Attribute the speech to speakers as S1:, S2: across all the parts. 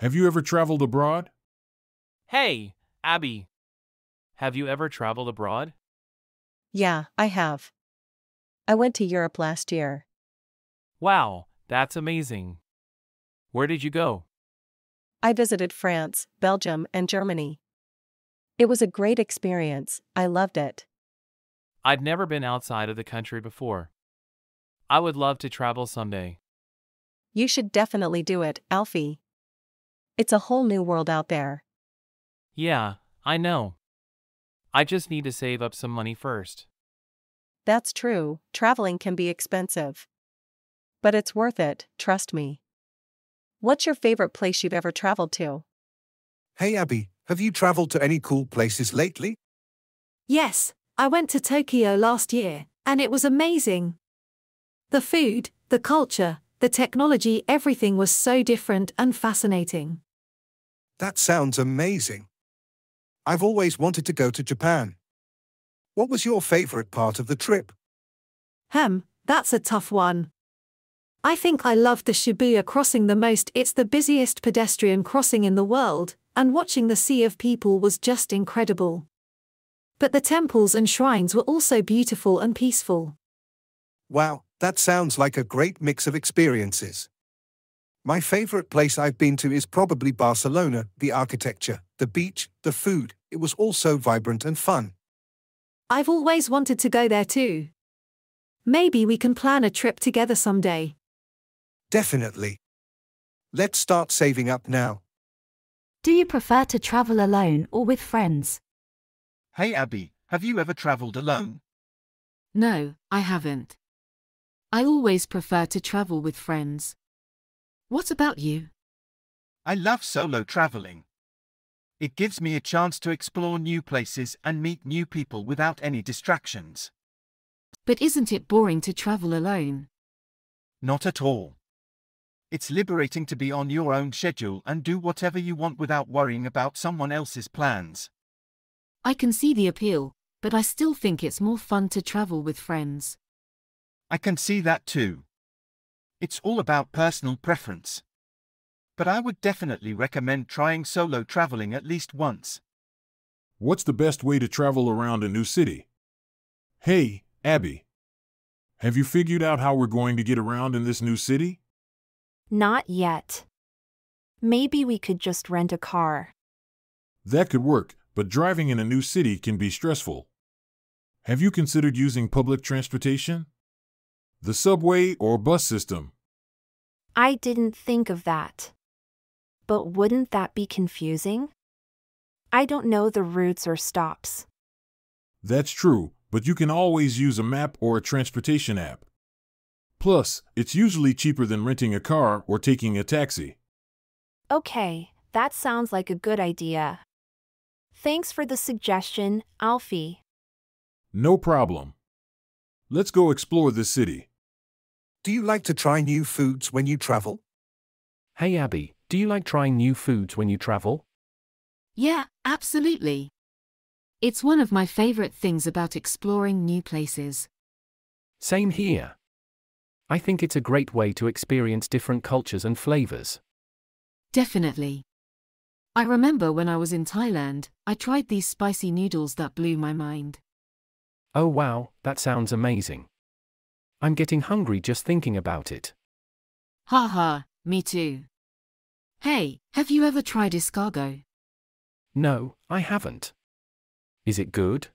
S1: Have you ever traveled abroad?
S2: Hey, Abby. Have you ever traveled abroad?
S3: Yeah, I have. I went to Europe last year.
S2: Wow, that's amazing. Where did you go?
S3: I visited France, Belgium, and Germany. It was a great experience. I loved it.
S2: I'd never been outside of the country before. I would love to travel someday.
S3: You should definitely do it, Alfie. It's a whole new world out there.
S2: Yeah, I know. I just need to save up some money first.
S3: That's true, traveling can be expensive. But it's worth it, trust me. What's your favorite place you've ever traveled to?
S4: Hey Abby, have you traveled to any cool places lately?
S5: Yes, I went to Tokyo last year, and it was amazing. The food, the culture, the technology, everything was so different and fascinating.
S4: That sounds amazing. I've always wanted to go to Japan. What was your favorite part of the trip?
S5: That's a tough one. I think I loved the Shibuya crossing the most. It's the busiest pedestrian crossing in the world, and watching the sea of people was just incredible. But the temples and shrines were also beautiful and peaceful.
S4: Wow, that sounds like a great mix of experiences. My favorite place I've been to is probably Barcelona. The architecture, the beach, the food, it was all so vibrant and fun.
S5: I've always wanted to go there too. Maybe we can plan a trip together someday.
S4: Definitely. Let's start saving up now.
S6: Do you prefer to travel alone or with friends?
S7: Hey Abby, have you ever traveled alone?
S8: No, I haven't. I always prefer to travel with friends. What about you?
S7: I love solo traveling. It gives me a chance to explore new places and meet new people without any distractions.
S8: But isn't it boring to travel alone?
S7: Not at all. It's liberating to be on your own schedule and do whatever you want without worrying about someone else's plans.
S8: I can see the appeal, but I still think it's more fun to travel with friends.
S7: I can see that too. It's all about personal preference. But I would definitely recommend trying solo traveling at least once.
S1: What's the best way to travel around a new city? Hey, Abby. Have you figured out how we're going to get around in this new city?
S9: Not yet. Maybe we could just rent a car.
S1: That could work, but driving in a new city can be stressful. Have you considered using public transportation? The subway or bus system?
S9: I didn't think of that. But wouldn't that be confusing? I don't know the routes or stops.
S1: That's true, but you can always use a map or a transportation app. Plus, it's usually cheaper than renting a car or taking a taxi.
S9: Okay, that sounds like a good idea. Thanks for the suggestion, Alfie.
S1: No problem. Let's go explore this city.
S4: Do you like to try new foods when you travel?
S2: Hey Abby, do you like trying new foods when you travel?
S8: Yeah, absolutely. It's one of my favorite things about exploring new places.
S2: Same here. I think it's a great way to experience different cultures and flavors.
S8: Definitely. I remember when I was in Thailand, I tried these spicy noodles that blew my mind.
S2: Oh wow, that sounds amazing. I'm getting hungry just thinking about it.
S8: Haha, me too. Hey, have you ever tried escargot?
S2: No, I haven't. Is it good?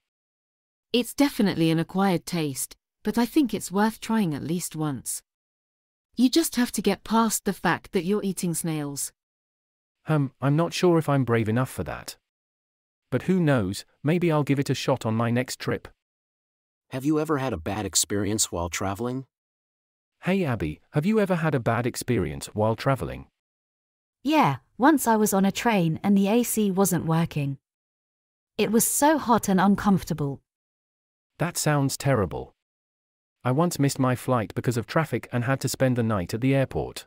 S8: It's definitely an acquired taste, but I think it's worth trying at least once. You just have to get past the fact that you're eating snails.
S2: I'm not sure if I'm brave enough for that. But who knows, maybe I'll give it a shot on my next trip.
S10: Have you ever had a bad experience while traveling?
S2: Hey Abby, have you ever had a bad experience while traveling?
S6: Yeah, once I was on a train and the AC wasn't working. It was so hot and uncomfortable.
S2: That sounds terrible. I once missed my flight because of traffic and had to spend the night at the airport.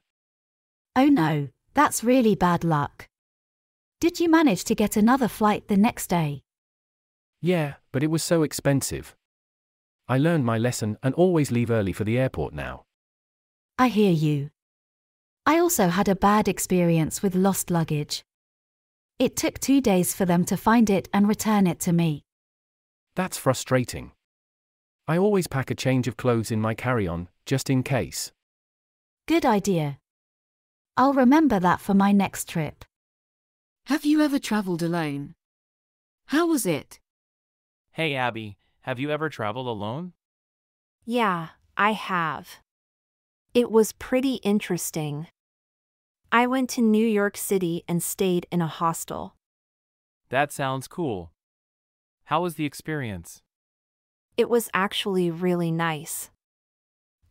S6: Oh no, that's really bad luck. Did you manage to get another flight the next day?
S2: Yeah, but it was so expensive. I learned my lesson and always leave early for the airport now.
S6: I hear you. I also had a bad experience with lost luggage. It took 2 days for them to find it and return it to me.
S2: That's frustrating. I always pack a change of clothes in my carry-on, just in case.
S6: Good idea. I'll remember that for my next trip.
S8: Have you ever traveled alone? How was it?
S11: Hey Abby, have you ever traveled alone?
S9: Yeah, I have. It was pretty interesting. I went to New York City and stayed in a hostel.
S11: That sounds cool. How was the experience?
S9: It was actually really nice.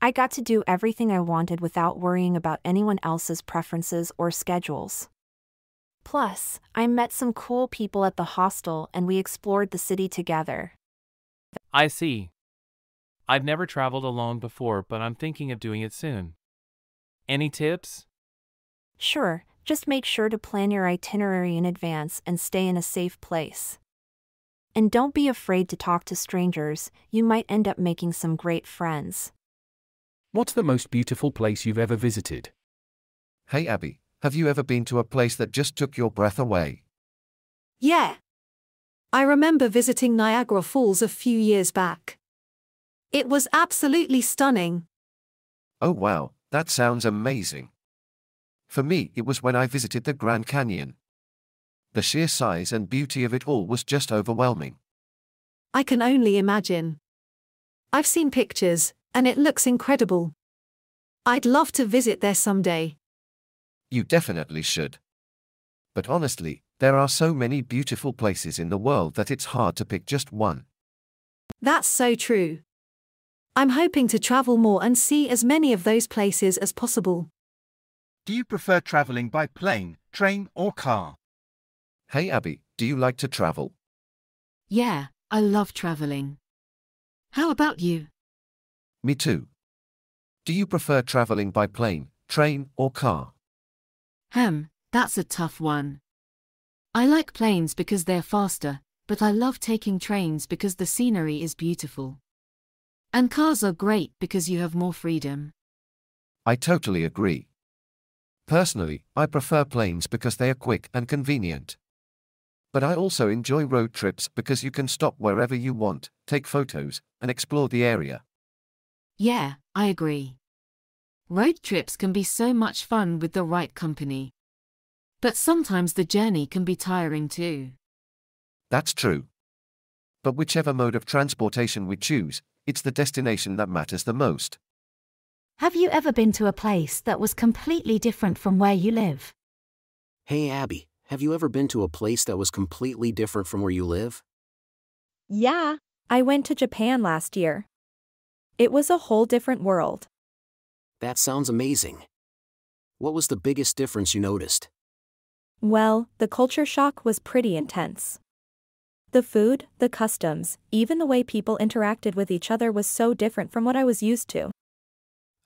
S9: I got to do everything I wanted without worrying about anyone else's preferences or schedules. Plus, I met some cool people at the hostel and we explored the city together.
S11: I see. I've never traveled alone before, but I'm thinking of doing it soon. Any tips?
S9: Sure, just make sure to plan your itinerary in advance and stay in a safe place. And don't be afraid to talk to strangers, you might end up making some great friends.
S2: What's the most beautiful place you've ever visited?
S4: Hey Abby, have you ever been to a place that just took your breath away?
S5: Yeah. I remember visiting Niagara Falls a few years back. It was absolutely stunning.
S4: Oh wow, that sounds amazing. For me, it was when I visited the Grand Canyon. The sheer size and beauty of it all was just overwhelming.
S5: I can only imagine. I've seen pictures, and it looks incredible. I'd love to visit there someday.
S4: You definitely should. But honestly, there are so many beautiful places in the world that it's hard to pick just one.
S5: That's so true. I'm hoping to travel more and see as many of those places as possible.
S7: Do you prefer traveling by plane, train, or car?
S4: Hey Abby, do you like to travel?
S8: Yeah, I love traveling. How about you?
S4: Me too. Do you prefer traveling by plane, train, or car?
S8: That's a tough one. I like planes because they're faster, but I love taking trains because the scenery is beautiful. And cars are great because you have more freedom.
S4: I totally agree. Personally, I prefer planes because they are quick and convenient. But I also enjoy road trips because you can stop wherever you want, take photos, and explore the area.
S8: Yeah, I agree. Road trips can be so much fun with the right company. But sometimes the journey can be tiring too.
S4: That's true. But whichever mode of transportation we choose, it's the destination that matters the most.
S6: Have you ever been to a place that was completely different from where you live?
S10: Hey Abby, have you ever been to a place that was completely different from where you live?
S9: Yeah, I went to Japan last year. It was a whole different world.
S10: That sounds amazing. What was the biggest difference you noticed?
S9: Well, the culture shock was pretty intense. The food, the customs, even the way people interacted with each other was so different from what I was used to.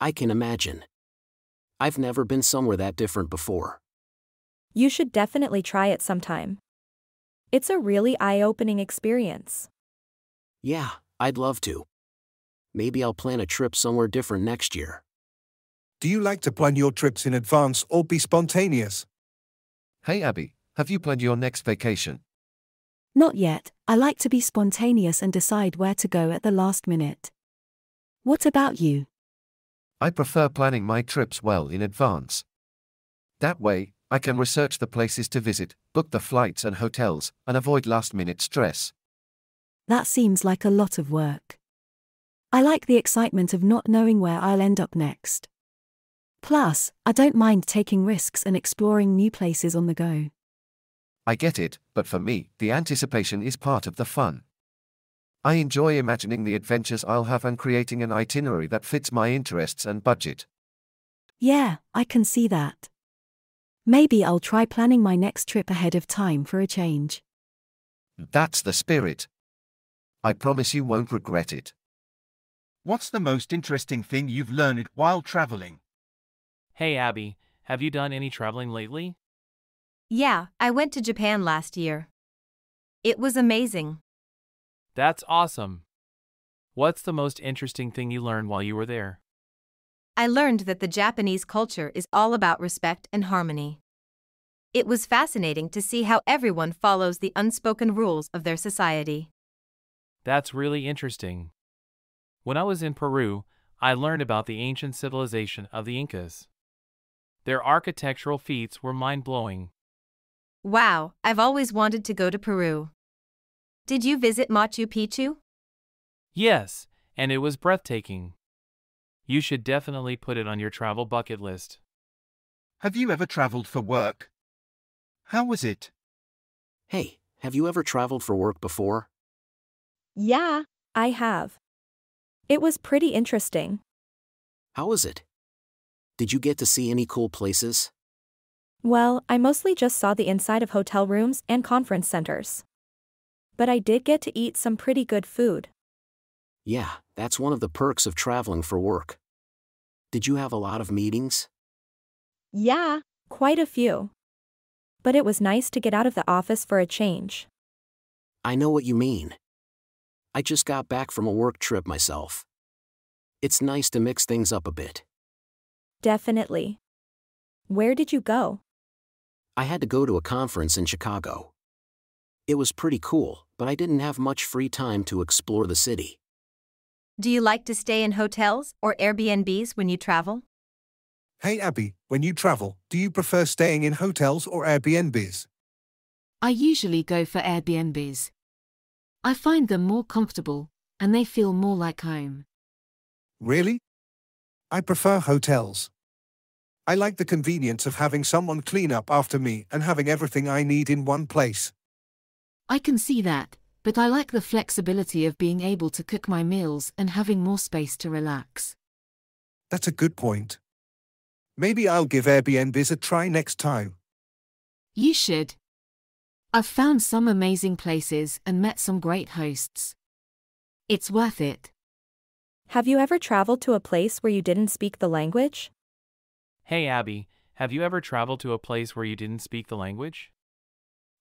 S10: I can imagine. I've never been somewhere that different before.
S9: You should definitely try it sometime. It's a really eye-opening experience.
S10: Yeah, I'd love to. Maybe I'll plan a trip somewhere different next year.
S4: Do you like to plan your trips in advance or be spontaneous? Hey Abby, have you planned your next vacation?
S12: Not yet. I like to be spontaneous and decide where to go at the last minute. What about you?
S4: I prefer planning my trips well in advance. That way, I can research the places to visit, book the flights and hotels, and avoid last-minute stress.
S12: That seems like a lot of work. I like the excitement of not knowing where I'll end up next. Plus, I don't mind taking risks and exploring new places on the go.
S4: I get it, but for me, the anticipation is part of the fun. I enjoy imagining the adventures I'll have and creating an itinerary that fits my interests and budget.
S12: Yeah, I can see that. Maybe I'll try planning my next trip ahead of time for a change.
S4: That's the spirit. I promise you won't regret it.
S7: What's the most interesting thing you've learned while traveling?
S11: Hey Abby, have you done any traveling lately?
S13: Yeah, I went to Japan last year. It was amazing.
S11: That's awesome. What's the most interesting thing you learned while you were there?
S13: I learned that the Japanese culture is all about respect and harmony. It was fascinating to see how everyone follows the unspoken rules of their society.
S11: That's really interesting. When I was in Peru, I learned about the ancient civilization of the Incas. Their architectural feats were mind-blowing.
S13: Wow, I've always wanted to go to Peru. Did you visit Machu Picchu?
S11: Yes, and it was breathtaking. You should definitely put it on your travel bucket list.
S7: Have you ever traveled for work? How was it?
S10: Hey, have you ever traveled for work before?
S9: Yeah, I have. It was pretty interesting.
S10: How was it? Did you get to see any cool places?
S9: Well, I mostly just saw the inside of hotel rooms and conference centers. But I did get to eat some pretty good food.
S10: Yeah, that's one of the perks of traveling for work. Did you have a lot of meetings?
S9: Yeah, quite a few. But it was nice to get out of the office for a change.
S10: I know what you mean. I just got back from a work trip myself. It's nice to mix things up a bit.
S9: Definitely. Where did you go?
S10: I had to go to a conference in Chicago. It was pretty cool, but I didn't have much free time to explore the city.
S13: Do you like to stay in hotels or Airbnbs when you travel?
S4: Hey Abby, when you travel, do you prefer staying in hotels or Airbnbs?
S8: I usually go for Airbnbs. I find them more comfortable, and they feel more like home.
S4: Really? I prefer hotels. I like the convenience of having someone clean up after me and having everything I need in one place.
S8: I can see that, but I like the flexibility of being able to cook my meals and having more space to relax.
S4: That's a good point. Maybe I'll give Airbnbs a try next time.
S8: You should. I've found some amazing places and met some great hosts. It's worth it.
S9: Have you ever traveled to a place where you didn't speak the language?
S11: Hey Abby, have you ever traveled to a place where you didn't speak the language?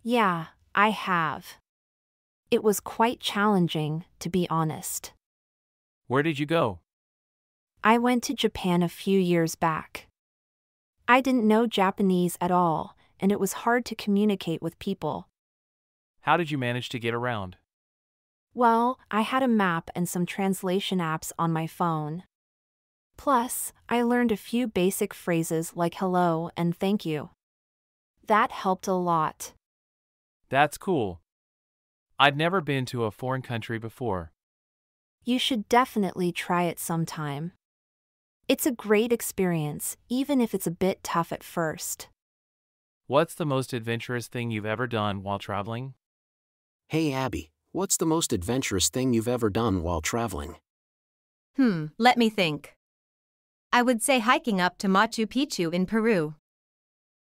S9: Yeah, I have. It was quite challenging, to be honest.
S11: Where did you go?
S9: I went to Japan a few years back. I didn't know Japanese at all, and it was hard to communicate with people.
S11: How did you manage to get around?
S9: Well, I had a map and some translation apps on my phone. Plus, I learned a few basic phrases like hello and thank you. That helped a lot.
S11: That's cool. I'd never been to a foreign country before.
S9: You should definitely try it sometime. It's a great experience, even if it's a bit tough at first.
S11: What's the most adventurous thing you've ever done while traveling?
S10: Hey Abby, what's the most adventurous thing you've ever done while traveling?
S13: Let me think. I would say hiking up to Machu Picchu in Peru.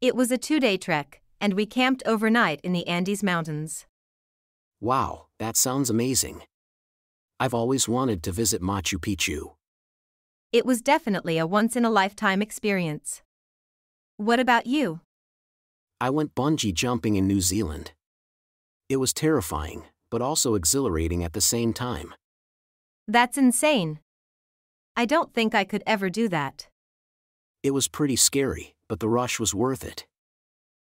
S13: It was a 2-day trek, and we camped overnight in the Andes Mountains.
S10: Wow, that sounds amazing. I've always wanted to visit Machu Picchu.
S13: It was definitely a once-in-a-lifetime experience. What about you?
S10: I went bungee jumping in New Zealand. It was terrifying, but also exhilarating at the same time.
S13: That's insane. I don't think I could ever do that.
S10: It was pretty scary, but the rush was worth it.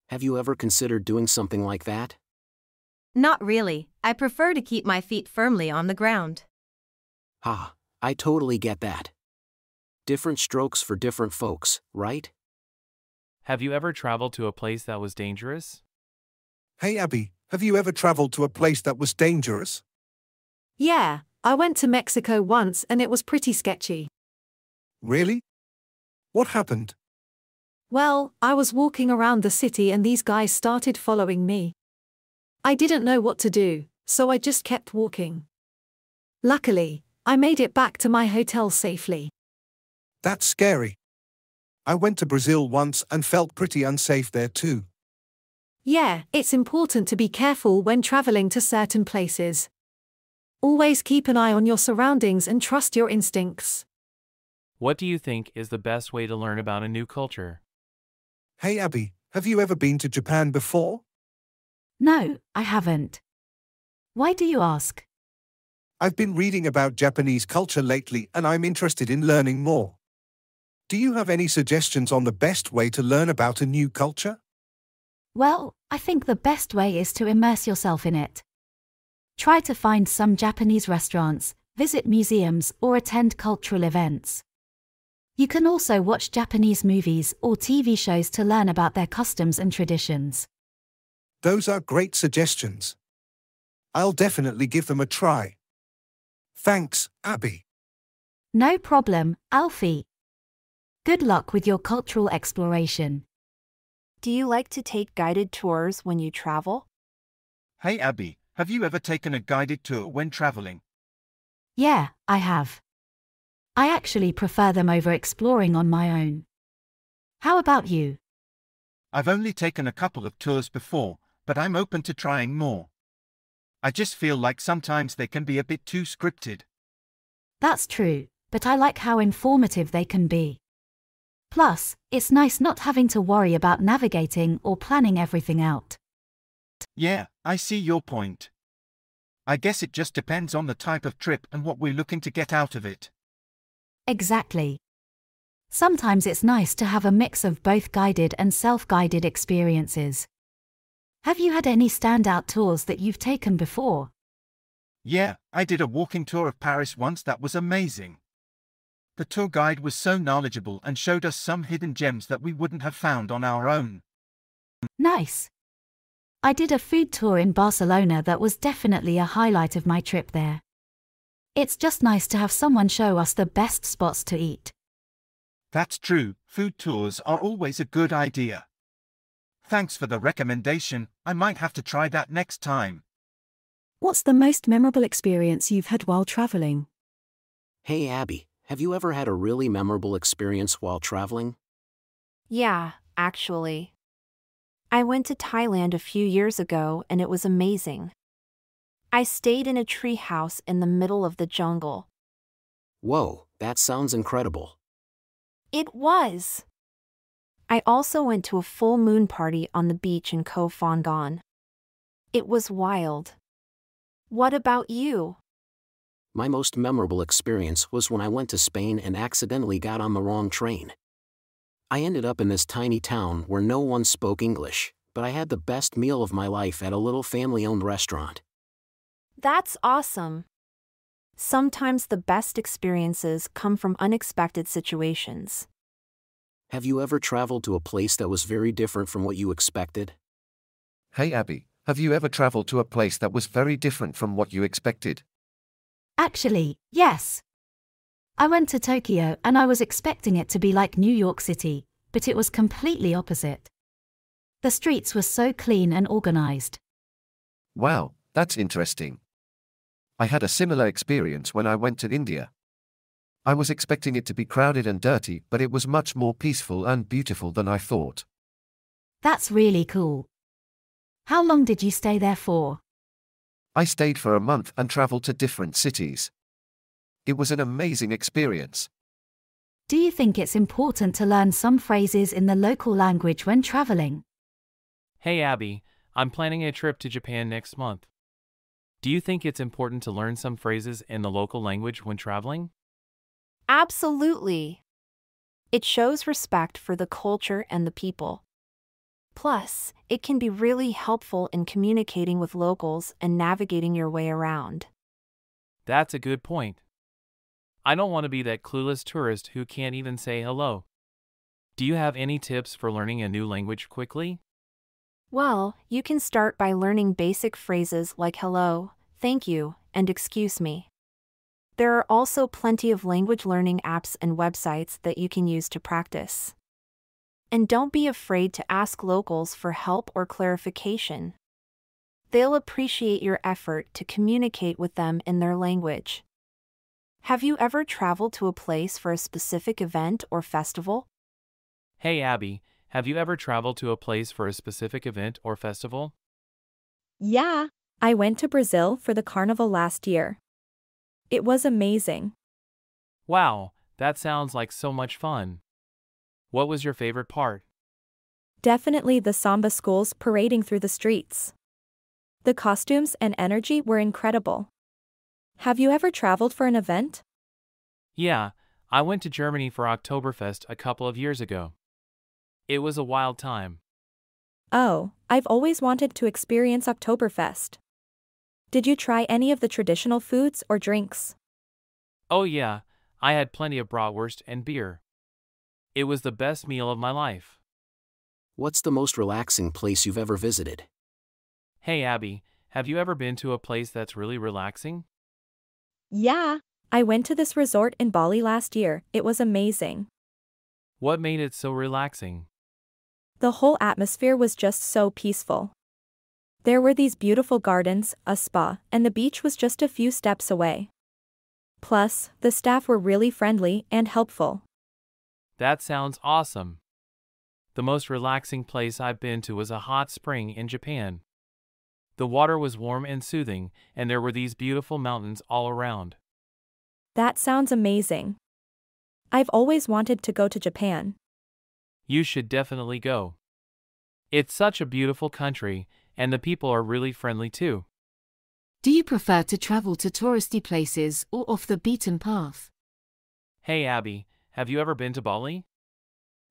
S10: Have you ever considered doing something like that?
S13: Not really. I prefer to keep my feet firmly on the ground.
S10: Ha, I totally get that. Different strokes for different folks, right?
S11: Have you ever traveled to a place that was dangerous?
S4: Hey Abby, have you ever traveled to a place that was dangerous?
S5: Yeah, I went to Mexico once and it was pretty sketchy.
S4: Really? What happened?
S5: Well, I was walking around the city and these guys started following me. I didn't know what to do, so I just kept walking. Luckily, I made it back to my hotel safely.
S4: That's scary. I went to Brazil once and felt pretty unsafe there too.
S5: Yeah, it's important to be careful when traveling to certain places. Always keep an eye on your surroundings and trust your instincts.
S11: What do you think is the best way to learn about a new culture?
S4: Hey Abby, have you ever been to Japan before?
S6: No, I haven't. Why do you ask?
S4: I've been reading about Japanese culture lately and I'm interested in learning more. Do you have any suggestions on the best way to learn about a new culture?
S6: Well, I think the best way is to immerse yourself in it. Try to find some Japanese restaurants, visit museums, or attend cultural events. You can also watch Japanese movies or TV shows to learn about their customs and traditions.
S4: Those are great suggestions. I'll definitely give them a try. Thanks, Abby.
S6: No problem, Alfie. Good luck with your cultural exploration.
S9: Do you like to take guided tours when you travel?
S7: Hey Abby, have you ever taken a guided tour when traveling?
S6: Yeah, I have. I actually prefer them over exploring on my own. How about you?
S7: I've only taken a couple of tours before, but I'm open to trying more. I just feel like sometimes they can be a bit too scripted.
S6: That's true, but I like how informative they can be. Plus, it's nice not having to worry about navigating or planning everything out.
S7: Yeah, I see your point. I guess it just depends on the type of trip and what we're looking to get out of it.
S6: Exactly. Sometimes it's nice to have a mix of both guided and self-guided experiences. Have you had any standout tours that you've taken before?
S7: Yeah, I did a walking tour of Paris once that was amazing. The tour guide was so knowledgeable and showed us some hidden gems that we wouldn't have found on our own.
S6: Nice. I did a food tour in Barcelona that was definitely a highlight of my trip there. It's just nice to have someone show us the best spots to eat.
S7: That's true, food tours are always a good idea. Thanks for the recommendation, I might have to try that next time.
S12: What's the most memorable experience you've had while traveling?
S10: Hey Abby, have you ever had a really memorable experience while traveling?
S9: Yeah, actually. I went to Thailand a few years ago and it was amazing. I stayed in a tree house in the middle of the jungle.
S10: Whoa, that sounds incredible.
S9: It was. I also went to a full moon party on the beach in Koh Phangan. It was wild. What about you?
S10: My most memorable experience was when I went to Spain and accidentally got on the wrong train. I ended up in this tiny town where no one spoke English, but I had the best meal of my life at a little family-owned restaurant.
S9: That's awesome. Sometimes the best experiences come from unexpected situations.
S10: Have you ever traveled to a place that was very different from what you expected?
S4: Hey Abby, have you ever traveled to a place that was very different from what you expected?
S6: Actually, yes. I went to Tokyo and I was expecting it to be like New York City, but it was completely opposite. The streets were so clean and organized.
S4: Wow, that's interesting. I had a similar experience when I went to India. I was expecting it to be crowded and dirty, but it was much more peaceful and beautiful than I thought.
S6: That's really cool. How long did you stay there for?
S4: I stayed for a month and traveled to different cities. It was an amazing experience.
S6: Do you think it's important to learn some phrases in the local language when traveling?
S11: Hey Abby, I'm planning a trip to Japan next month. Do you think it's important to learn some phrases in the local language when traveling?
S9: Absolutely. It shows respect for the culture and the people. Plus, it can be really helpful in communicating with locals and navigating your way around.
S11: That's a good point. I don't want to be that clueless tourist who can't even say hello. Do you have any tips for learning a new language quickly?
S9: Well, you can start by learning basic phrases like hello, thank you, and excuse me. There are also plenty of language learning apps and websites that you can use to practice. And don't be afraid to ask locals for help or clarification. They'll appreciate your effort to communicate with them in their language. Have you ever traveled to a place for a specific event or festival?
S11: Hey Abby, have you ever traveled to a place for a specific event or festival?
S14: Yeah, I went to Brazil for the carnival last year. It was amazing.
S11: Wow, that sounds like so much fun. What was your favorite part?
S14: Definitely the samba schools parading through the streets. The costumes and energy were incredible. Have you ever traveled for an event?
S11: Yeah, I went to Germany for Oktoberfest a couple of years ago. It was a wild time.
S14: Oh, I've always wanted to experience Oktoberfest. Did you try any of the traditional foods or drinks?
S11: Oh yeah, I had plenty of bratwurst and beer. It was the best meal of my life.
S10: What's the most relaxing place you've ever visited?
S11: Hey Abby, have you ever been to a place that's really relaxing?
S14: Yeah. I went to this resort in Bali last year. It was amazing.
S11: What made it so relaxing?
S14: The whole atmosphere was just so peaceful. There were these beautiful gardens, a spa, and the beach was just a few steps away. Plus, the staff were really friendly and helpful.
S11: That sounds awesome. The most relaxing place I've been to was a hot spring in Japan. The water was warm and soothing, and there were these beautiful mountains all around.
S14: That sounds amazing. I've always wanted to go to Japan.
S11: You should definitely go. It's such a beautiful country, and the people are really friendly too.
S8: Do you prefer to travel to touristy places or off the beaten path?
S11: Hey Abby, have you ever been to Bali?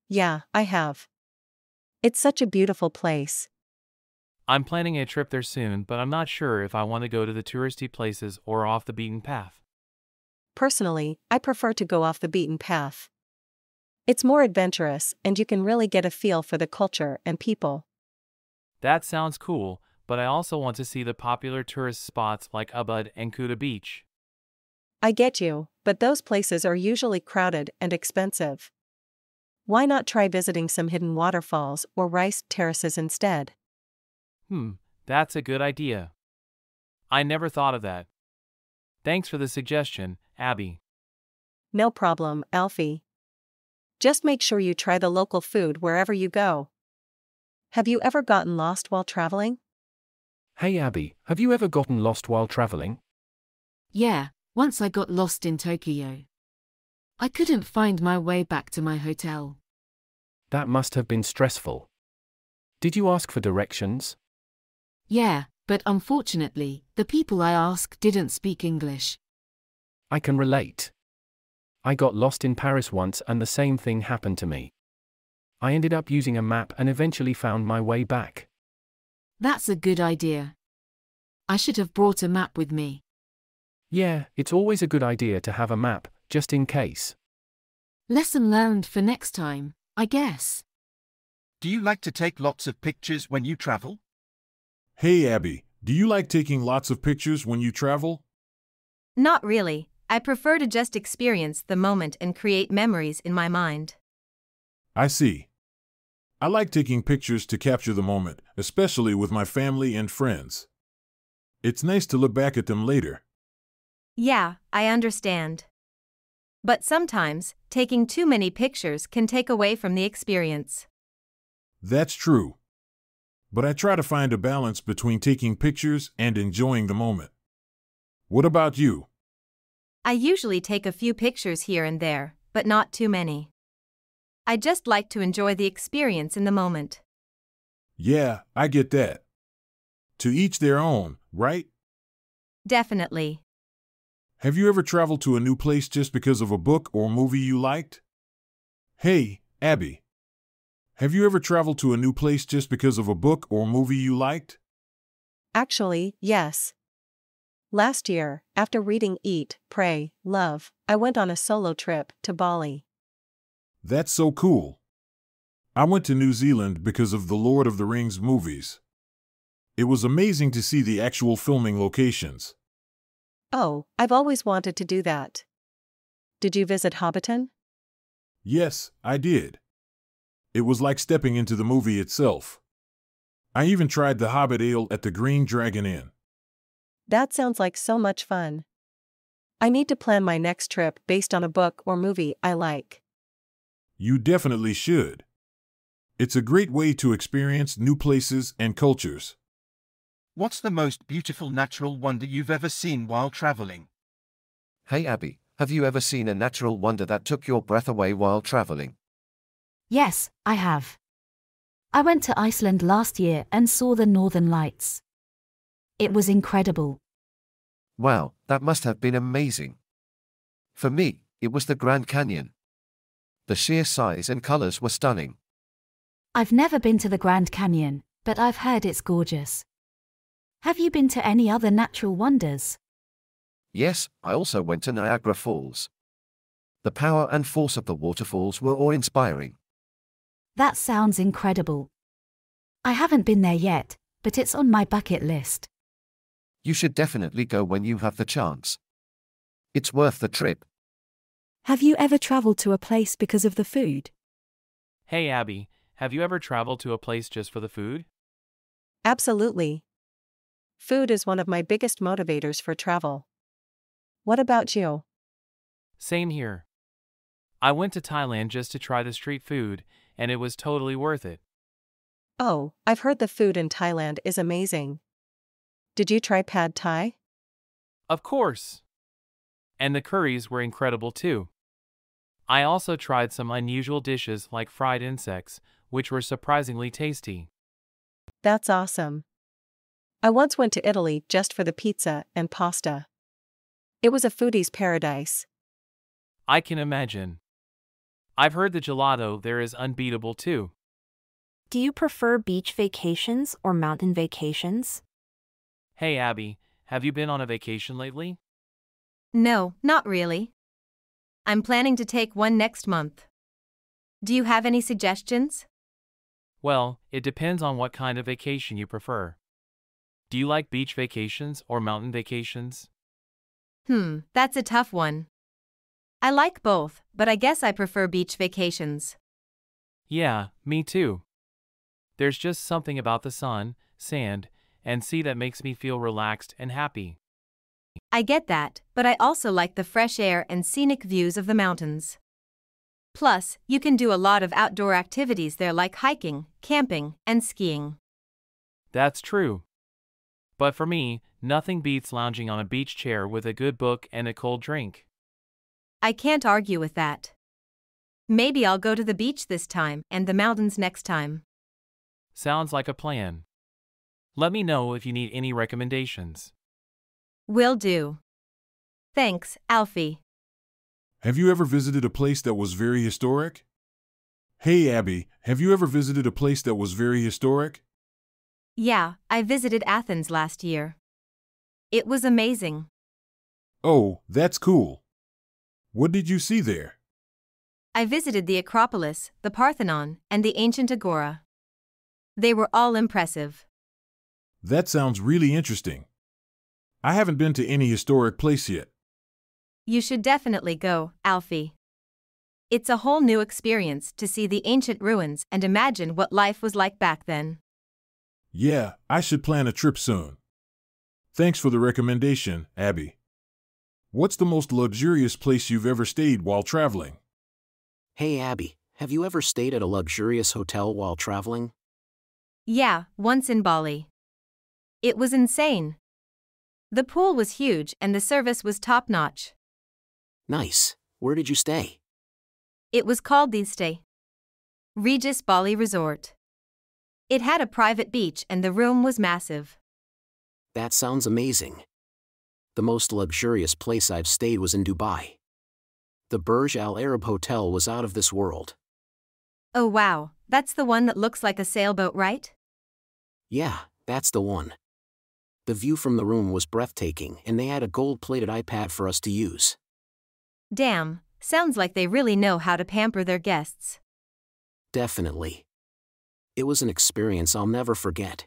S3: Yeah, I have. It's such a beautiful place.
S11: I'm planning a trip there soon, but I'm not sure if I want to go to the touristy places or off the beaten path.
S3: Personally, I prefer to go off the beaten path. It's more adventurous, and you can really get a feel for the culture and people.
S11: That sounds cool, but I also want to see the popular tourist spots like Ubud and Kuta Beach.
S3: I get you, but those places are usually crowded and expensive. Why not try visiting some hidden waterfalls or rice terraces instead?
S11: That's a good idea. I never thought of that. Thanks for the suggestion, Abby.
S3: No problem, Alfie. Just make sure you try the local food wherever you go. Have you ever gotten lost while traveling?
S2: Hey Abby, have you ever gotten lost while traveling?
S8: Yeah, once I got lost in Tokyo. I couldn't find my way back to my hotel.
S2: That must have been stressful. Did you ask for directions?
S8: Yeah, but unfortunately, the people I asked didn't speak English.
S2: I can relate. I got lost in Paris once and the same thing happened to me. I ended up using a map and eventually found my way back.
S8: That's a good idea. I should have brought a map with me.
S2: Yeah, it's always a good idea to have a map, just in case.
S8: Lesson learned for next time, I guess.
S7: Do you like to take lots of pictures when you travel?
S1: Hey Abby, do you like taking lots of pictures when you travel?
S13: Not really. I prefer to just experience the moment and create memories in my mind.
S1: I see. I like taking pictures to capture the moment, especially with my family and friends. It's nice to look back at them later.
S13: Yeah, I understand. But sometimes, taking too many pictures can take away from the experience.
S1: That's true. But I try to find a balance between taking pictures and enjoying the moment. What about you?
S13: I usually take a few pictures here and there, but not too many. I just like to enjoy the experience in the moment.
S1: Yeah, I get that. To each their own, right?
S13: Definitely.
S1: Have you ever traveled to a new place just because of a book or movie you liked? Hey, Abby. Have you ever traveled to a new place just because of a book or movie you liked?
S3: Actually, yes. Last year, after reading Eat, Pray, Love, I went on a solo trip to Bali.
S1: That's so cool. I went to New Zealand because of the Lord of the Rings movies. It was amazing to see the actual filming locations.
S3: Oh, I've always wanted to do that. Did you visit Hobbiton?
S1: Yes, I did. It was like stepping into the movie itself. I even tried the Hobbit Ale at the Green Dragon Inn.
S3: That sounds like so much fun. I need to plan my next trip based on a book or movie I like.
S1: You definitely should. It's a great way to experience new places and cultures.
S7: What's the most beautiful natural wonder you've ever seen while traveling?
S15: Hey Abby, have you ever seen a natural wonder that took your breath away while traveling?
S6: Yes, I have. I went to Iceland last year and saw the Northern Lights. It was incredible.
S15: Wow, that must have been amazing. For me, It was the Grand Canyon. The sheer size and colors were stunning.
S6: I've never been to the Grand Canyon, but I've heard it's gorgeous. Have you been to any other natural wonders?
S15: Yes, I also went to Niagara Falls. The power and force of the waterfalls were awe-inspiring.
S6: That sounds incredible. I haven't been there yet, but it's on my bucket list.
S15: You should definitely go when you have the chance. It's worth the trip.
S12: Have you ever traveled to a place because of the food?
S11: Hey Abby, have you ever traveled to a place just for the food?
S3: Absolutely. Food is one of my biggest motivators for travel. What about you?
S11: Same here. I went to Thailand just to try the street food, and it was totally worth it.
S3: Oh, I've heard the food in Thailand is amazing. Did you try pad Thai?
S11: Of course. And the curries were incredible too. I also tried some unusual dishes like fried insects, which were surprisingly tasty.
S3: That's awesome. I once went to Italy just for the pizza and pasta. It was a foodie's paradise.
S11: I can imagine. I've heard the gelato there is unbeatable too.
S9: Do you prefer beach vacations or mountain vacations?
S11: Hey Abby, have you been on a vacation lately?
S13: No, not really. I'm planning to take one next month. Do you have any suggestions?
S11: Well, it depends on what kind of vacation you prefer. Do you like beach vacations or mountain vacations?
S13: That's a tough one. I like both, but I guess I prefer beach vacations.
S11: Yeah, me too. There's just something about the sun, sand, and sea that makes me feel relaxed and happy.
S13: I get that, but I also like the fresh air and scenic views of the mountains. Plus, you can do a lot of outdoor activities there like hiking, camping, and skiing.
S11: That's true. But for me, nothing beats lounging on a beach chair with a good book and a cold drink.
S13: I can't argue with that. Maybe I'll go to the beach this time and the mountains next time.
S11: Sounds like a plan. Let me know if you need any recommendations.
S13: Will do. Thanks, Alfie.
S1: Have you ever visited a place that was very historic? Hey Abby, have you ever visited a place that was very historic?
S13: Yeah, I visited Athens last year. It was amazing.
S1: Oh, that's cool. What did you see there?
S13: I visited the Acropolis, the Parthenon, and the ancient Agora. They were all impressive.
S1: That sounds really interesting. I haven't been to any historic place yet.
S13: You should definitely go, Alfie. It's a whole new experience to see the ancient ruins and imagine what life was like back then.
S1: Yeah, I should plan a trip soon. Thanks for the recommendation, Abby. What's the most luxurious place you've ever stayed while traveling?
S10: Hey Abby, have you ever stayed at a luxurious hotel while traveling?
S13: Yeah, once in Bali. It was insane. The pool was huge and the service was top-notch.
S10: Nice. Where did you stay?
S13: It was called the Stay Regis Bali Resort. It had a private beach and the room was massive.
S10: That sounds amazing. The most luxurious place I've stayed was in Dubai. The Burj Al Arab Hotel was out of this world.
S13: Oh wow, that's the one that looks like a sailboat, right?
S10: Yeah, that's the one. The view from the room was breathtaking and they had a gold-plated iPad for us to use.
S13: Damn, sounds like they really know how to pamper their guests.
S10: Definitely. It was an experience I'll never forget.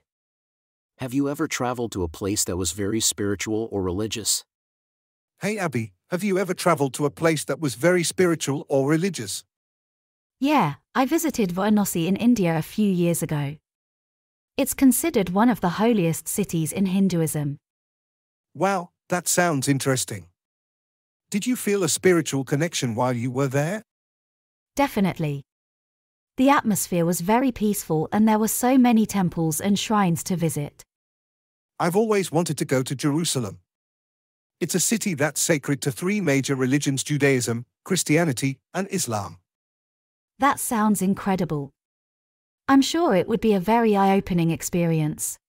S10: Have you ever traveled to a place that was very spiritual or religious?
S4: Hey Abby, have you ever traveled to a place that was very spiritual or religious?
S6: Yeah, I visited Varanasi in India a few years ago. It's considered one of the holiest cities in Hinduism.
S4: Wow, that sounds interesting. Did you feel a spiritual connection while you were there?
S6: Definitely. The atmosphere was very peaceful and there were so many temples and shrines to visit.
S4: I've always wanted to go to Jerusalem. It's a city that's sacred to three major religions: Judaism, Christianity, and Islam.
S6: That sounds incredible. I'm sure it would be a very eye-opening experience.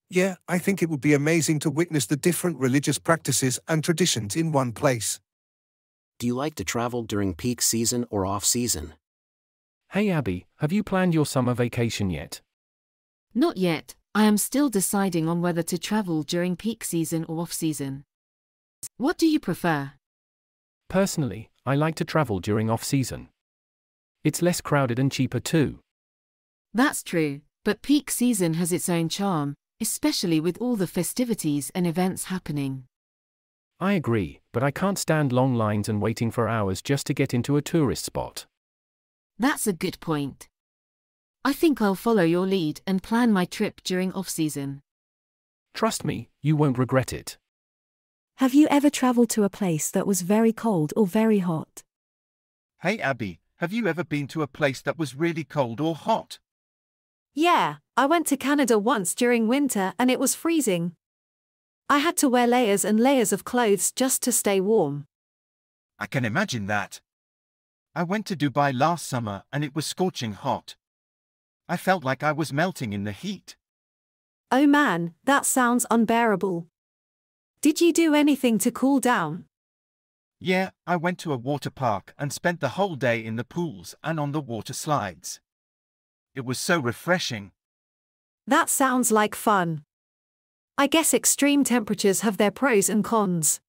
S4: Yeah, I think it would be amazing to witness the different religious practices and traditions in one place.
S10: Do you like to travel during peak season or off-season?
S2: Hey Abby, have you planned your summer vacation yet?
S8: Not yet, I am still deciding on whether to travel during peak season or off-season. What do you prefer?
S2: Personally, I like to travel during off-season. It's less crowded and cheaper too.
S8: That's true, but peak season has its own charm, especially with all the festivities and events happening.
S2: I agree, but I can't stand long lines and waiting for hours just to get into a tourist spot.
S8: That's a good point. I think I'll follow your lead and plan my trip during off-season.
S2: Trust me, you won't regret it.
S12: Have you ever traveled to a place that was very cold or very hot?
S7: Hey Abby, have you ever been to a place that was really cold or hot?
S5: Yeah, I went to Canada once during winter and it was freezing. I had to wear layers and layers of clothes just to stay warm.
S7: I can imagine that. I went to Dubai last summer and it was scorching hot. I felt like I was melting in the heat.
S5: Oh man, that sounds unbearable. Did you do anything to cool down?
S7: Yeah, I went to a water park and spent the whole day in the pools and on the water slides. It was so refreshing.
S5: That sounds like fun. I guess extreme temperatures have their pros and cons.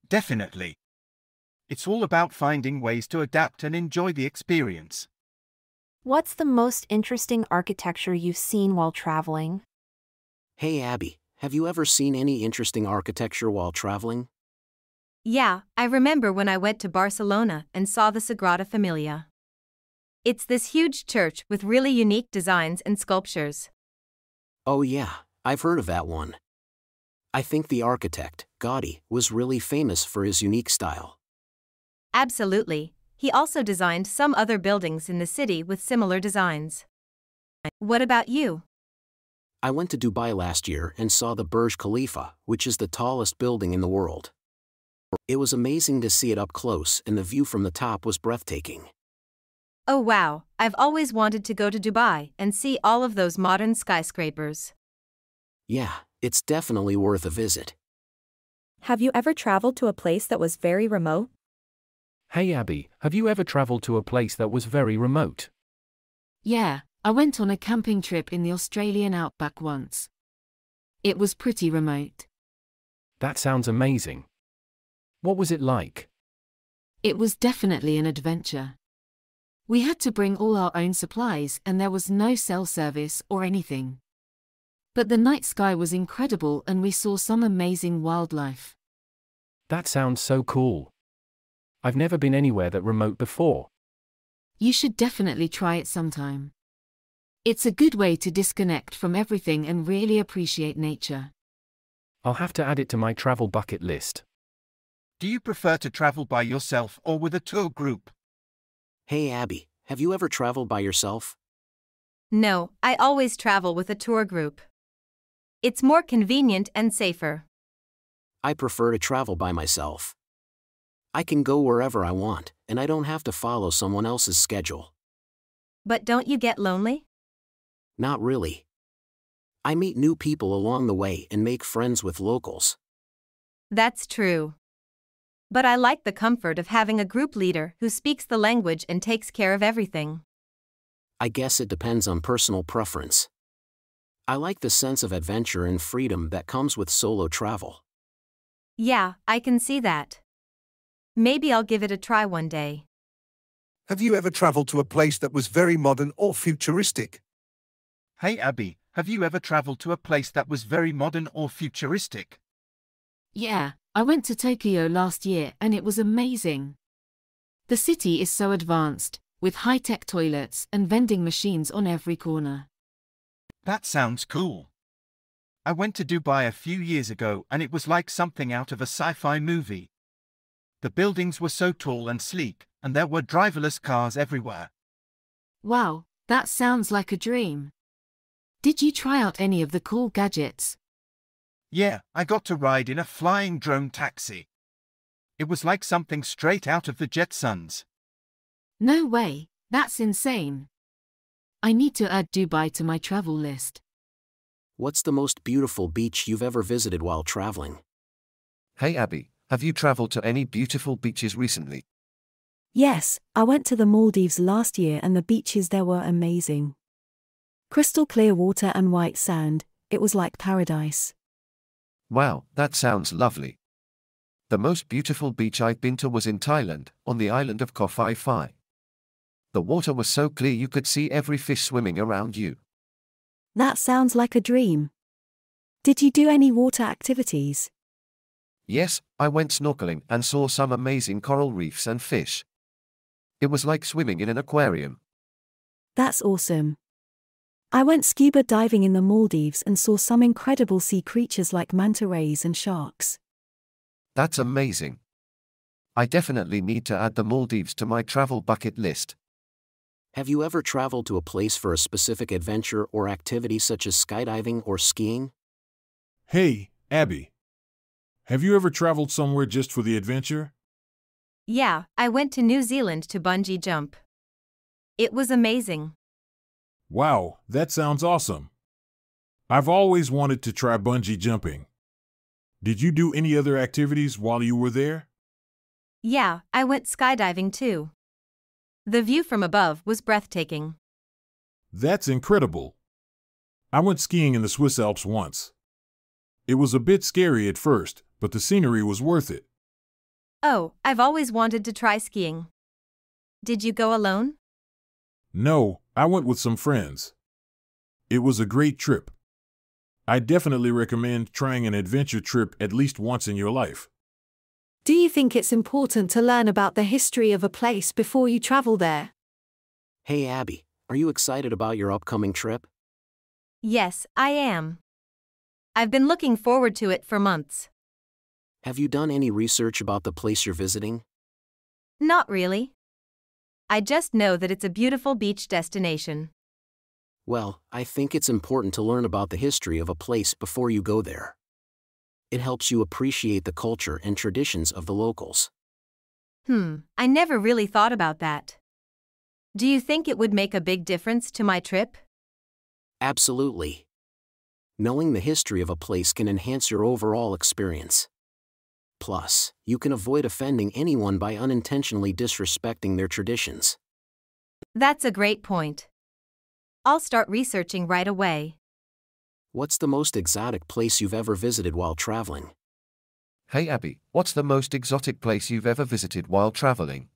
S7: Definitely. It's all about finding ways to adapt and enjoy the experience.
S9: What's the most interesting architecture you've seen while traveling?
S10: Hey Abby, have you ever seen any interesting architecture while traveling?
S13: Yeah, I remember when I went to Barcelona and saw the Sagrada Familia. It's this huge church with really unique designs and sculptures.
S10: Oh yeah, I've heard of that one. I think the architect, Gaudi, was really famous for his unique style.
S13: Absolutely. He also designed some other buildings in the city with similar designs. What about you?
S10: I went to Dubai last year and saw the Burj Khalifa, which is the tallest building in the world. It was amazing to see it up close and the view from the top was breathtaking.
S13: Oh wow, I've always wanted to go to Dubai and see all of those modern skyscrapers.
S10: Yeah, it's definitely worth a visit.
S14: Have you ever traveled to a place that was very remote?
S2: Hey Abby, have you ever traveled to a place that was very remote?
S8: Yeah, I went on a camping trip in the Australian outback once. It was pretty remote.
S2: That sounds amazing. What was it like?
S8: It was definitely an adventure. We had to bring all our own supplies and there was no cell service or anything. But the night sky was incredible and we saw some amazing wildlife.
S2: That sounds so cool. I've never been anywhere that remote before.
S8: You should definitely try it sometime. It's a good way to disconnect from everything and really appreciate nature.
S2: I'll have to add it to my travel bucket list.
S7: Do you prefer to travel by yourself or with a tour group?
S10: Hey Abby, have you ever traveled by yourself?
S13: No, I always travel with a tour group. It's more convenient and safer.
S10: I prefer to travel by myself. I can go wherever I want, and I don't have to follow someone else's schedule.
S13: But don't you get lonely?
S10: Not really. I meet new people along the way and make friends with locals.
S13: That's true. But I like the comfort of having a group leader who speaks the language and takes care of everything.
S10: I guess it depends on personal preference. I like the sense of adventure and freedom that comes with solo travel.
S13: Yeah, I can see that. Maybe I'll give it a try one day.
S4: Have you ever traveled to a place that was very modern or futuristic?
S7: Hey Abby, have you ever traveled to a place that was very modern or futuristic?
S8: Yeah, I went to Tokyo last year and it was amazing. The city is so advanced, with high-tech toilets and vending machines on every corner.
S7: That sounds cool. I went to Dubai a few years ago and it was like something out of a sci-fi movie. The buildings were so tall and sleek, and there were driverless cars everywhere.
S8: Wow, that sounds like a dream. Did you try out any of the cool gadgets?
S7: Yeah, I got to ride in a flying drone taxi. It was like something straight out of the Jetsons.
S8: No way, that's insane. I need to add Dubai to my travel list.
S10: What's the most beautiful beach you've ever visited while traveling?
S15: Hey Abby, Have you traveled to any beautiful beaches recently?
S12: Yes, I went to the Maldives last year and the beaches there were amazing. Crystal clear water and white sand, it was like paradise.
S15: Wow, that sounds lovely. The most beautiful beach I've been to was in Thailand, on the island of Koh Phi Phi. The water was so clear you could see every fish swimming around you.
S12: That sounds like a dream. Did you do any water activities?
S15: Yes, I went snorkeling and saw some amazing coral reefs and fish. It was like swimming in an aquarium.
S12: That's awesome. I went scuba diving in the Maldives and saw some incredible sea creatures like manta rays and sharks.
S15: That's amazing. I definitely need to add the Maldives to my travel bucket list.
S10: Have you ever traveled to a place for a specific adventure or activity such as skydiving or skiing?
S1: Hey, Abby. Have you ever traveled somewhere just for the adventure?
S13: Yeah, I went to New Zealand to bungee jump. It was amazing.
S1: Wow, that sounds awesome. I've always wanted to try bungee jumping. Did you do any other activities while you were there?
S13: Yeah, I went skydiving too. The view from above was breathtaking.
S1: That's incredible. I went skiing in the Swiss Alps once. It was a bit scary at first, but the scenery was worth it.
S13: Oh, I've always wanted to try skiing. Did you go alone?
S1: No, I went with some friends. It was a great trip. I definitely recommend trying an adventure trip at least once in your life.
S5: Do you think it's important to learn about the history of a place before you travel there?
S10: Hey Abby, are you excited about your upcoming trip?
S13: Yes, I am. I've been looking forward to it for months.
S10: Have you done any research about the place you're visiting?
S13: Not really. I just know that it's a beautiful beach destination.
S10: Well, I think it's important to learn about the history of a place before you go there. It helps you appreciate the culture and traditions of the locals.
S13: I never really thought about that. Do you think it would make a big difference to my trip?
S10: Absolutely. Knowing the history of a place can enhance your overall experience. Plus, you can avoid offending anyone by unintentionally disrespecting their traditions.
S13: That's a great point. I'll start researching right away.
S10: What's the most exotic place you've ever visited while traveling?
S15: Hey Abby, what's the most exotic place you've ever visited while traveling?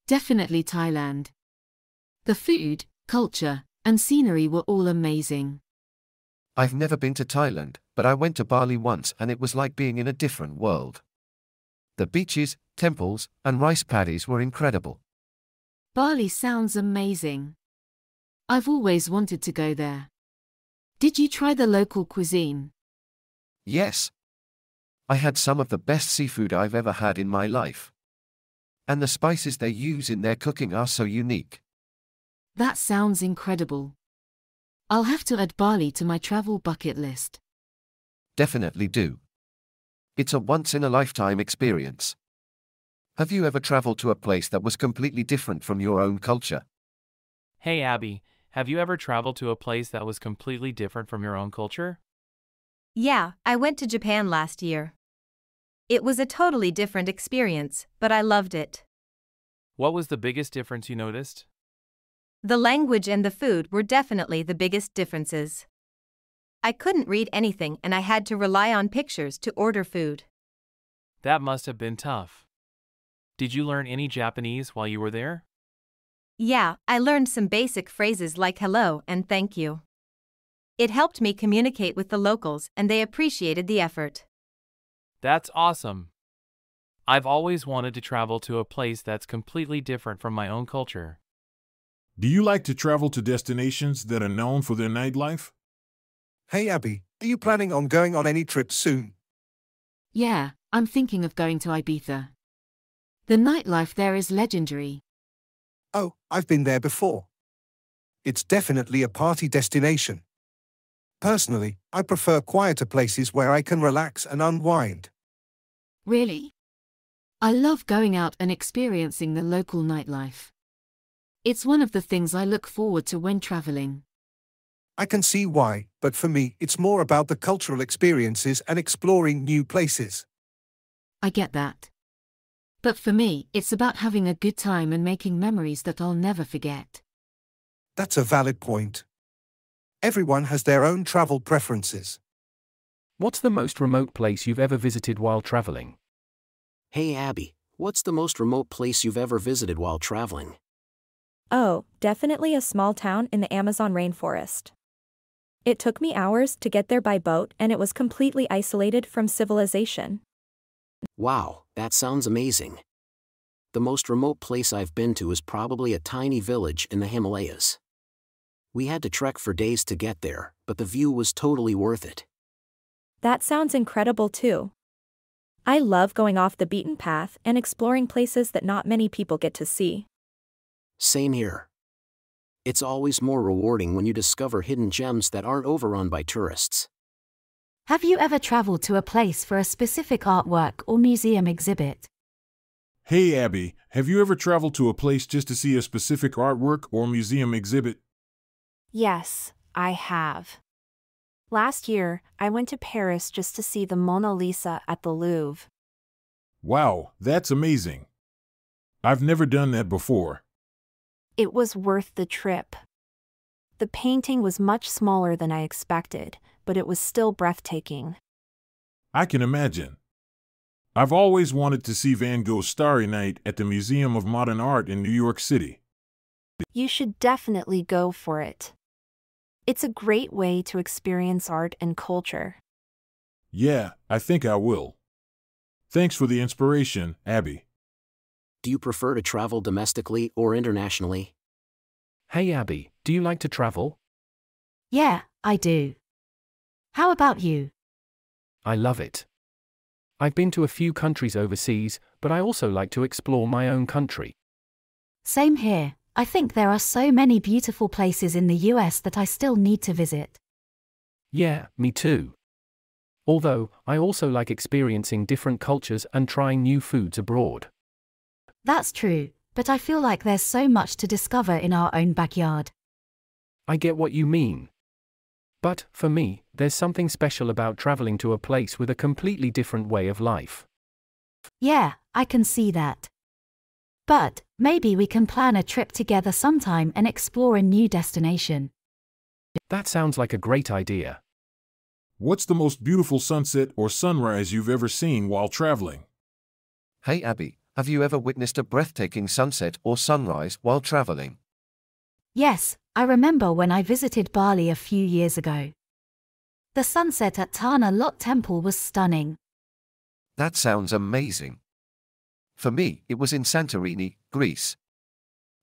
S8: Definitely Thailand. The food, culture, and scenery were all amazing.
S15: I've never been to Thailand, but I went to Bali once and it was like being in a different world. The beaches, temples, and rice paddies were incredible.
S8: Bali sounds amazing. I've always wanted to go there. Did you try the local cuisine?
S15: Yes. I had some of the best seafood I've ever had in my life. And the spices they use in their cooking are so unique.
S8: That sounds incredible. I'll have to add Bali to my travel bucket list.
S15: Definitely do. It's a once-in-a-lifetime experience. Have you ever traveled to a place that was completely different from your own culture?
S11: Hey Abby, have you ever traveled to a place that was completely different from your own culture?
S13: Yeah, I went to Japan last year. It was a totally different experience, but I loved it.
S11: What was the biggest difference you noticed?
S13: The language and the food were definitely the biggest differences. I couldn't read anything and I had to rely on pictures to order food.
S11: That must have been tough. Did you learn any Japanese while you were there?
S13: Yeah, I learned some basic phrases like hello and thank you. It helped me communicate with the locals and they appreciated the effort.
S11: That's awesome. I've always wanted to travel to a place that's completely different from my own culture.
S1: Do you like to travel to destinations that are known for their nightlife?
S4: Hey Abby, are you planning on going on any trips soon?
S8: Yeah, I'm thinking of going to Ibiza. The nightlife there is legendary.
S4: Oh, I've been there before. It's definitely a party destination. Personally, I prefer quieter places where I can relax and unwind.
S8: Really? I love going out and experiencing the local nightlife. It's one of the things I look forward to when traveling.
S4: I can see why, but for me, it's more about the cultural experiences and exploring new places.
S8: I get that. But for me, it's about having a good time and making memories that I'll never forget.
S4: That's a valid point. Everyone has their own travel preferences.
S2: What's the most remote place you've ever visited while traveling?
S10: Hey Abby, what's the most remote place you've ever visited while traveling?
S14: Oh, definitely a small town in the Amazon rainforest. It took me hours to get there by boat and it was completely isolated from civilization.
S10: Wow, that sounds amazing. The most remote place I've been to is probably a tiny village in the Himalayas. We had to trek for days to get there, but the view was totally worth it.
S14: That sounds incredible too. I love going off the beaten path and exploring places that not many people get to see.
S10: Same here. It's always more rewarding when you discover hidden gems that aren't overrun by tourists.
S6: Have you ever traveled to a place for a specific artwork or museum exhibit?
S1: Hey Abby, have you ever traveled to a place just to see a specific artwork or museum exhibit?
S9: Yes, I have. Last year, I went to Paris just to see the Mona Lisa at the Louvre.
S1: Wow, that's amazing. I've never done that before.
S9: It was worth the trip. The painting was much smaller than I expected, but it was still breathtaking.
S1: I can imagine. I've always wanted to see Van Gogh's Starry Night at the Museum of Modern Art in New York City.
S9: You should definitely go for it. It's a great way to experience art and culture.
S1: Yeah, I think I will. Thanks for the inspiration, Abby.
S10: Do you prefer to travel domestically or internationally?
S2: Hey Abby, do you like to travel?
S6: Yeah, I do. How about you?
S2: I love it. I've been to a few countries overseas, but I also like to explore my own country.
S6: Same here. I think there are so many beautiful places in the US that I still need to visit.
S2: Yeah, me too. Although, I also like experiencing different cultures and trying new foods abroad.
S6: That's true, but I feel like there's so much to discover in our own backyard.
S2: I get what you mean. But, for me, there's something special about traveling to a place with a completely different way of life.
S6: Yeah, I can see that. But, maybe we can plan a trip together sometime and explore a new destination.
S2: That sounds like a great idea.
S1: What's the most beautiful sunset or sunrise you've ever seen while traveling?
S15: Hey Abby, have you ever witnessed a breathtaking sunset or sunrise while traveling?
S6: Yes, I remember when I visited Bali a few years ago. The sunset at Tana Lot Temple was stunning.
S15: That sounds amazing. For me, it was in Santorini, Greece.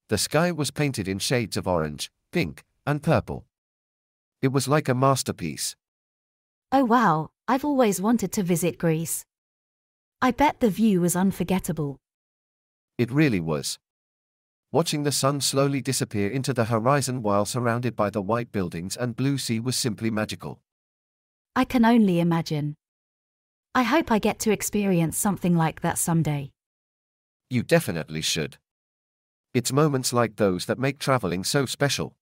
S15: The sky was painted in shades of orange, pink, and purple. It was like a masterpiece.
S6: Oh wow, I've always wanted to visit Greece. I bet the view was unforgettable.
S15: It really was. Watching the sun slowly disappear into the horizon while surrounded by the white buildings and blue sea was simply magical.
S6: I can only imagine. I hope I get to experience something like that someday.
S15: You definitely should. It's moments like those that make traveling so special.